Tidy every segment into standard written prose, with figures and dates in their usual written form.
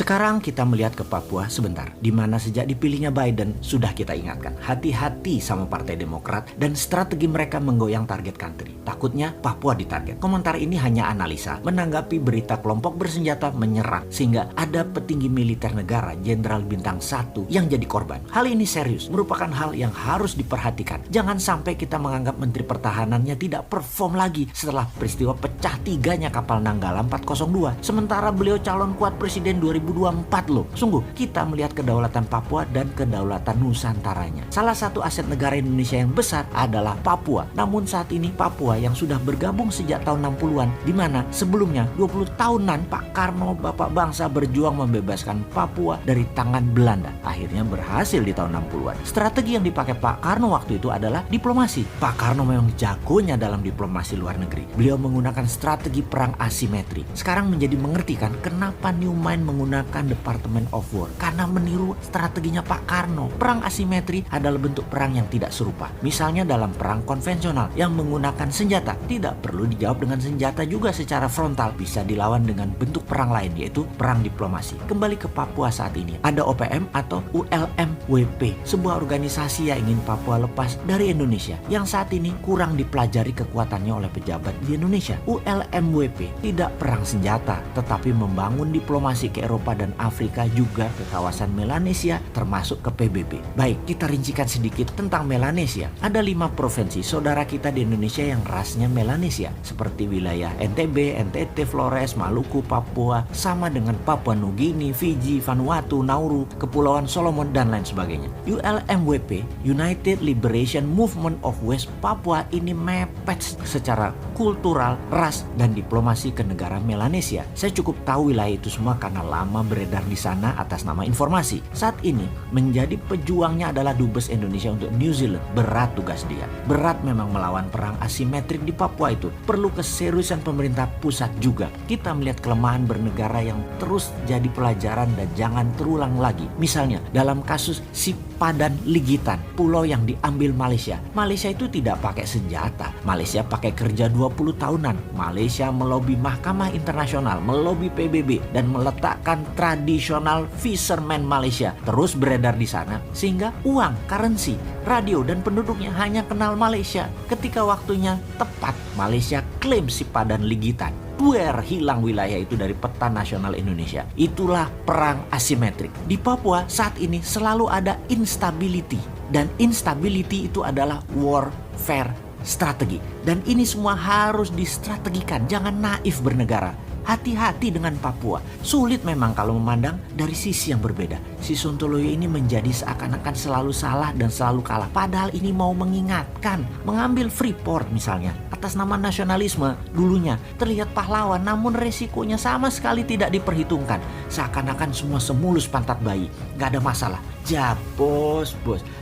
Sekarang kita melihat ke Papua sebentar, di mana sejak dipilihnya Biden sudah kita ingatkan, hati-hati sama Partai Demokrat dan strategi mereka menggoyang target country. Takutnya Papua ditarget. Komentar ini hanya analisa menanggapi berita kelompok bersenjata menyerang sehingga ada petinggi militer negara Jenderal Bintang 1 yang jadi korban. Hal ini serius, merupakan hal yang harus diperhatikan. Jangan sampai kita menganggap Menteri Pertahanannya tidak perform lagi setelah peristiwa pecah tiganya kapal Nanggala 402. Sementara beliau calon kuat presiden 2024 loh. Sungguh, kita melihat kedaulatan Papua dan kedaulatan Nusantaranya. Salah satu aset negara Indonesia yang besar adalah Papua. Namun saat ini Papua yang sudah bergabung sejak tahun 60-an, di mana sebelumnya 20 tahunan Pak Karno, Bapak Bangsa berjuang membebaskan Papua dari tangan Belanda. Akhirnya berhasil di tahun 60-an. Strategi yang dipakai Pak Karno waktu itu adalah diplomasi. Pak Karno memang jagonya dalam diplomasi luar negeri. Beliau menggunakan strategi perang asimetri. Sekarang menjadi mengerti kan kenapa Newman menggunakan Department of War, karena meniru strateginya Pak Karno. Perang asimetri adalah bentuk perang yang tidak serupa. Misalnya dalam perang konvensional yang menggunakan senjata, tidak perlu dijawab dengan senjata juga secara frontal, bisa dilawan dengan bentuk perang lain, yaitu perang diplomasi. Kembali ke Papua saat ini, ada OPM atau ULMWP, sebuah organisasi yang ingin Papua lepas dari Indonesia, yang saat ini kurang dipelajari kekuatannya oleh pejabat di Indonesia. ULMWP tidak perang senjata, tetapi membangun diplomasi ke Eropa dan Afrika, juga ke kawasan Melanesia, termasuk ke PBB. Baik, kita rincikan sedikit tentang Melanesia. Ada 5 provinsi saudara kita di Indonesia yang rasnya Melanesia, seperti wilayah NTB, NTT, Flores, Maluku, Papua, sama dengan Papua Nugini, Fiji, Vanuatu, Nauru, Kepulauan Solomon, dan lain sebagainya. ULMWP, United Liberation Movement of West Papua, ini mepet secara kultural, ras, dan diplomasi ke negara Melanesia. Saya cukup tahu wilayah itu semua karena lama beredar di sana atas nama informasi. Saat ini menjadi pejuangnya adalah Dubes Indonesia untuk New Zealand. Berat tugas dia. Berat memang melawan perang asimetrik di Papua itu. Perlu keseriusan pemerintah pusat juga. Kita melihat kelemahan bernegara yang terus jadi pelajaran dan jangan terulang lagi. Misalnya dalam kasus Sipadan Ligitan, pulau yang diambil Malaysia. Malaysia itu tidak pakai senjata. Malaysia pakai kerja 20 tahunan. Malaysia melobi Mahkamah Internasional, melobi PBB, dan meletakkan tradisional fisherman Malaysia terus beredar di sana, sehingga uang, currency, radio, dan penduduknya hanya kenal Malaysia. Ketika waktunya tepat, Malaysia klaim Sipadan Ligitan. Hilang wilayah itu dari peta nasional Indonesia. Itulah perang asimetrik. Di Papua saat ini selalu ada instability, dan instability itu adalah warfare strategi. Dan ini semua harus distrategikan, jangan naif bernegara. Hati-hati dengan Papua. Sulit memang kalau memandang dari sisi yang berbeda. Si Sontoloyo ini menjadi seakan-akan selalu salah dan selalu kalah. Padahal ini mau mengingatkan. Mengambil Freeport misalnya, atas nama nasionalisme dulunya terlihat pahlawan, namun resikonya sama sekali tidak diperhitungkan. Seakan-akan semua semulus pantat bayi, gak ada masalah. Bos.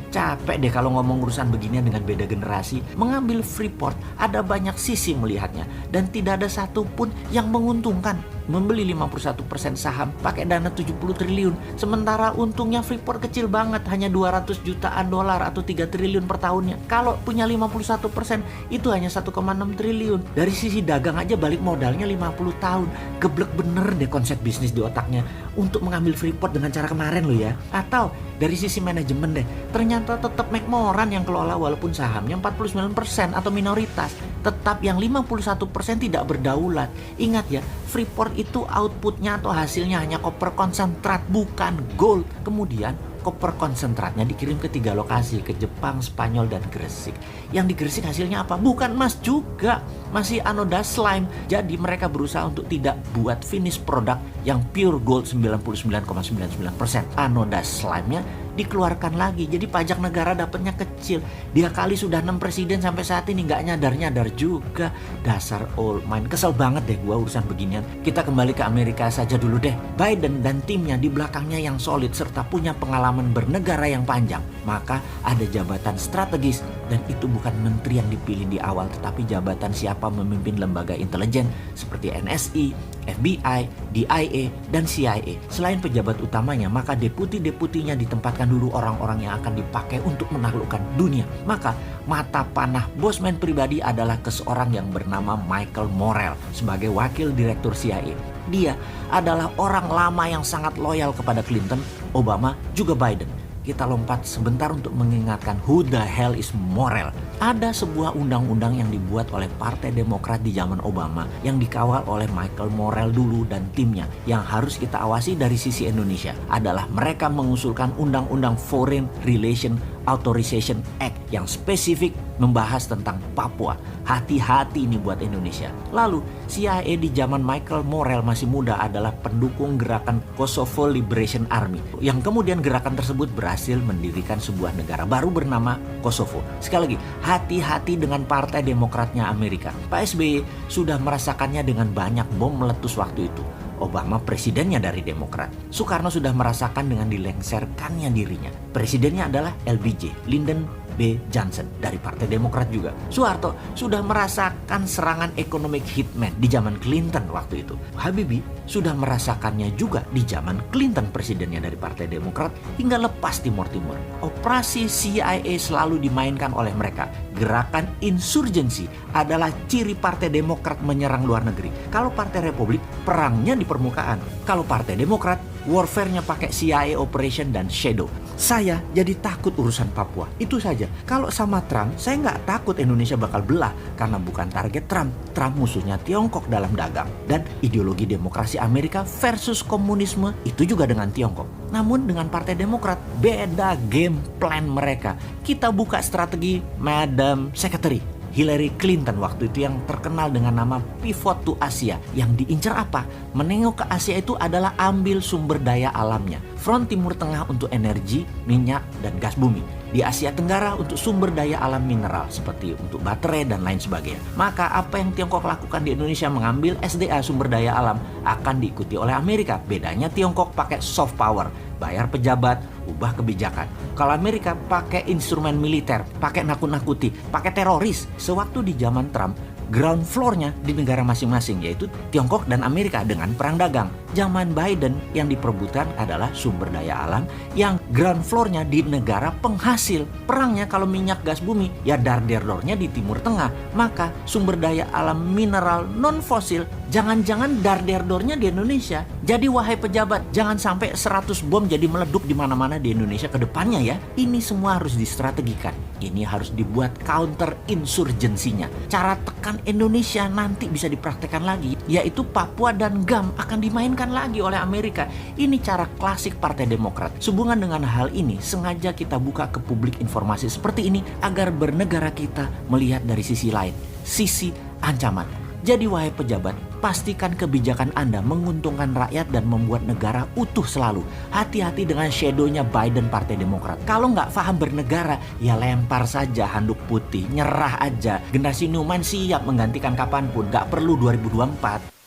Capek deh kalau ngomong urusan beginian dengan beda generasi. Mengambil Freeport ada banyak sisi melihatnya, dan tidak ada satupun yang menguntungkan. Membeli 51% saham pakai dana 70 triliun, sementara untungnya Freeport kecil banget, hanya 200 jutaan dolar atau 3 triliun per tahunnya. Kalau punya 51% itu hanya 1,6 triliun. Dari sisi dagang aja balik modalnya 50 tahun. Geblek bener deh konsep bisnis di otaknya untuk mengambil Freeport dengan cara kemarin lo ya. Atau dari sisi manajemen deh, ternyata tetap McMoran yang kelola walaupun sahamnya 49% atau minoritas. Tetap yang 51% tidak berdaulat. Ingat ya, Freeport itu outputnya atau hasilnya hanya koper konsentrat, bukan gold. Kemudian koper konsentratnya dikirim ke 3 lokasi, ke Jepang, Spanyol, dan Gresik. Yang di Gresik hasilnya apa? Bukan emas juga, masih anoda slime. Jadi mereka berusaha untuk tidak buat finish product yang pure gold 99,99%. Anoda slime-nya dikeluarkan lagi, jadi pajak negara dapatnya kecil. Dia kali sudah 6 presiden sampai saat ini nggak nyadar juga. Dasar old mind. Kesel banget deh gua urusan beginian. Kita kembali ke Amerika saja dulu deh. Biden dan timnya di belakangnya yang solid serta punya pengalaman bernegara yang panjang, maka ada jabatan strategis Dan itu bukan menteri yang dipilih di awal, tetapi jabatan siapa memimpin lembaga intelijen seperti NSI, FBI, DIA, dan CIA. Selain pejabat utamanya, maka deputi-deputinya ditempatkan dulu orang-orang yang akan dipakai untuk menaklukkan dunia. Maka mata panah bosman pribadi adalah seorang yang bernama Michael Morrell sebagai wakil direktur CIA. Dia adalah orang lama yang sangat loyal kepada Clinton, Obama, juga Biden. Kita lompat sebentar untuk mengingatkan who the hell is Morrell. Ada sebuah undang-undang yang dibuat oleh Partai Demokrat di zaman Obama yang dikawal oleh Michael Morrell dulu dan timnya. Yang harus kita awasi dari sisi Indonesia adalah mereka mengusulkan Undang-Undang Foreign Relation Authorization Act yang spesifik membahas tentang Papua. Hati-hati ini buat Indonesia. Lalu CIA di zaman Michael Morrell masih muda adalah pendukung gerakan Kosovo Liberation Army, yang kemudian gerakan tersebut berhasil mendirikan sebuah negara baru bernama Kosovo. Sekali lagi, hati-hati dengan Partai Demokratnya Amerika. Pak SBY sudah merasakannya dengan banyak bom meletus waktu itu. Obama presidennya dari Demokrat. Soekarno sudah merasakan dengan dilengserkannya dirinya. Presidennya adalah LBJ, Lyndon B. Johnson dari Partai Demokrat juga. Soeharto sudah merasakan serangan economic hitman di zaman Clinton waktu itu. Habibie sudah merasakannya juga di zaman Clinton presidennya dari Partai Demokrat hingga lepas Timur Timur. Operasi CIA selalu dimainkan oleh mereka. Gerakan insurgensi adalah ciri Partai Demokrat menyerang luar negeri. Kalau Partai Republik perangnya di permukaan. Kalau Partai Demokrat warfare-nya pakai CIA operation dan shadow. Saya jadi takut urusan Papua. Itu saja. Kalau sama Trump, saya nggak takut Indonesia bakal belah. Karena bukan target Trump. Trump musuhnya Tiongkok dalam dagang. Dan ideologi demokrasi Amerika versus komunisme itu juga dengan Tiongkok. Namun dengan Partai Demokrat, beda game plan mereka. Kita buka strategi Madam Secretary Hillary Clinton waktu itu yang terkenal dengan nama pivot to Asia. Yang diincar apa? Menengok ke Asia itu adalah ambil sumber daya alamnya. Front Timur Tengah untuk energi, minyak, dan gas bumi. Di Asia Tenggara untuk sumber daya alam mineral seperti untuk baterai dan lain sebagainya. Maka apa yang Tiongkok lakukan di Indonesia mengambil SDA sumber daya alam akan diikuti oleh Amerika. Bedanya Tiongkok pakai soft power, bayar pejabat, ubah kebijakan. Kalau Amerika pakai instrumen militer, pakai nakut-nakuti, pakai teroris. Sewaktu di zaman Trump, ground floor-nya di negara masing-masing, yaitu Tiongkok dan Amerika dengan perang dagang. Zaman Biden yang diperebutkan adalah sumber daya alam yang ground floor-nya di negara penghasil. Perangnya kalau minyak gas bumi, ya dar-der-dornya di Timur Tengah. Maka sumber daya alam mineral non-fosil, jangan-jangan dar-der-dornya di Indonesia. Jadi wahai pejabat, jangan sampai 100 bom jadi meleduk di mana-mana di Indonesia ke depannya ya. Ini semua harus distrategikan. Ini harus dibuat counter insurgensinya. Cara tekan Indonesia nanti bisa dipraktekkan lagi, yaitu Papua dan GAM akan dimainkan lagi oleh Amerika. Ini cara klasik Partai Demokrat. Sehubungan dengan hal ini, sengaja kita buka ke publik informasi seperti ini agar bernegara kita melihat dari sisi lain, sisi ancaman. Jadi wahai pejabat, pastikan kebijakan Anda menguntungkan rakyat dan membuat negara utuh selalu. Hati-hati dengan shadow-nya Biden Partai Demokrat. Kalau nggak paham bernegara, ya lempar saja handuk putih, nyerah aja. Generasi Newman siap menggantikan kapanpun, nggak perlu 2024.